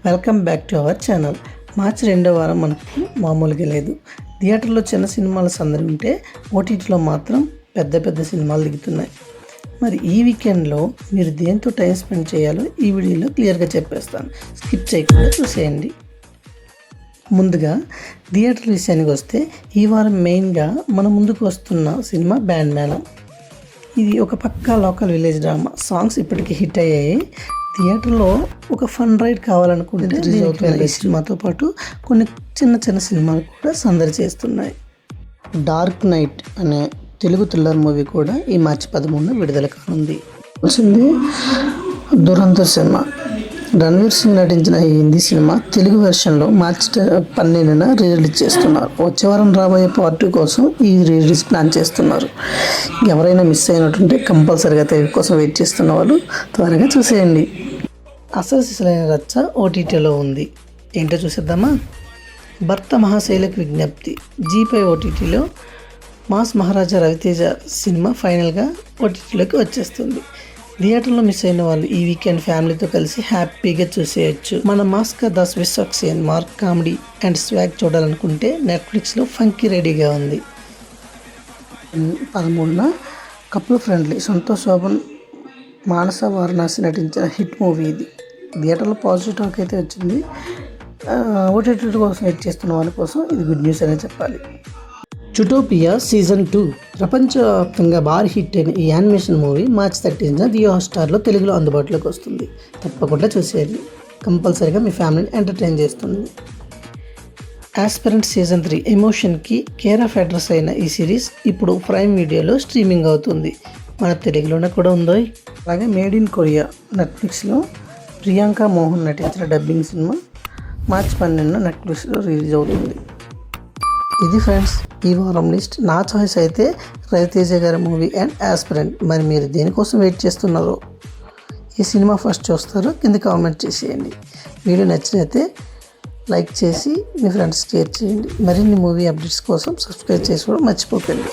Welcome back to our channel. March 2వ వారం మనకి మామూలుగా లేదు. థియేటర్లో చిన్న సినిమాల సందడి ఉంటే ఓటీటీలో మాత్రం పెద్ద పెద్ద సినిమాలు దిగుతున్నాయి. మరి ఈ వీకెండ్లో మీరు దేంతో టైం స్పెండ్ చేయాలో ఈ వీడియోలో క్లియర్గా చెప్పేస్తాను. స్కిప్ చేయకుండా చూసేయండి. ముందుగా థియేటర్ విషయానికి వస్తే ఈ వారం మెయిన్గా మన ముందుకు వస్తున్న సినిమా బ్యాండ్ మేళం. ఇది ఒక పక్కా లోకల్ విలేజ్ డ్రామా. సాంగ్స్ ఇప్పటికీ హిట్ అయ్యాయి. థియేటర్లో ఒక ఫన్ రైడ్ కావాలనుకుంటే ఈ సినిమాతో పాటు కొన్ని చిన్న సినిమాలు కూడా సందడి చేస్తున్నాయి. డార్క్ నైట్ అనే తెలుగు థ్రిల్లర్ మూవీ కూడా ఈ మార్చి 13న విడుదల కానుంది. వచ్చింది దురంధర్ సినిమా. రణ్వీర్ సింగ్ నటించిన ఈ హిందీ సినిమా తెలుగు వెర్షన్లో మార్చి 12న రిలీజ్ చేస్తున్నారు. వచ్చే వారం రాబోయే పార్ట్ 2 కోసం ఈ రిలీజ్ ప్లాన్ చేస్తున్నారు. ఎవరైనా మిస్ అయినట్టుంటే కంపల్సరీగా తెలుగు కోసం వెయిట్ చేస్తున్న వాళ్ళు త్వరగా చూసేయండి. అసలు సిసలైన రచ్చ ఓటీటీలో ఉంది. ఏంటో చూసేద్దామా? భర్త మహాశైలకు విజ్ఞప్తి జీ5 ఓటీటీలో మాస్ మహారాజా రవితేజ సినిమా ఫైనల్గా ఓటీటీలోకి వచ్చేస్తుంది. థియేటర్లో మిస్ అయిన వాళ్ళు ఈ వీకెండ్ ఫ్యామిలీతో కలిసి హ్యాపీగా చూసేయచ్చు. మన మాస్కా Das Vishwaksen mark comedy and swag చూడాలనుకుంటే నెట్ఫ్లిక్స్లో ఫంకీ రెడీగా ఉంది. 13న కపుల్ ఫ్రెండ్లీ సంతోష్ శోభన్ మానస వారణాసి నటించిన హిట్ మూవీ ఇది. థియేటర్లో పాజిటివ్ టాక్ అయితే వచ్చింది. ఓటీటీ కోసం వెయిట్ చేస్తున్న వాళ్ళ కోసం ఇది గుడ్ న్యూస్ అనే చెప్పాలి. జూటోపియా సీజన్ 2 ప్రపంచవ్యాప్తంగా భారీ హిట్ అయిన ఈ యానిమేషన్ మూవీ మార్చి 13న జియో హాట్‌స్టార్లో తెలుగులో అందుబాటులోకి వస్తుంది. తప్పకుండా చూసేయండి. కంపల్సరీగా మీ ఫ్యామిలీని ఎంటర్టైన్ చేస్తుంది. ఆస్పిరెంట్ సీజన్ 3 ఎమోషన్కి కేర్ ఆఫ్ అడ్రస్ అయిన ఈ సిరీస్ ఇప్పుడు ప్రైమ్ వీడియోలో స్ట్రీమింగ్ అవుతుంది. మన తెలుగులోనే కూడా ఉందో. అలాగే మేడ్ ఇన్ కొరియా నెట్ఫ్లిక్స్లో ప్రియాంక మోహన్ నటించిన డబ్బింగ్ సినిమా మార్చి 12న నెట్ఫ్లిక్స్లో రిలీజ్ అవుతుంది. ఇది ఫ్రెండ్స్ ఈ వారం లిస్ట్. నా చాయిస్ అయితే రవితేజ గారి మూవీ అండ్ ఆస్పిరెంట్. మరి మీరు దేనికోసం వెయిట్ చేస్తున్నారో, ఈ సినిమా ఫస్ట్ చూస్తారో కింద కామెంట్ చేసేయండి. వీడియో నచ్చినైతే లైక్ చేసి మీ ఫ్రెండ్స్ షేర్ చేయండి. మరిన్ని మూవీ అప్డేట్స్ కోసం సబ్స్క్రైబ్ చేసుకోవడం మర్చిపోకండి.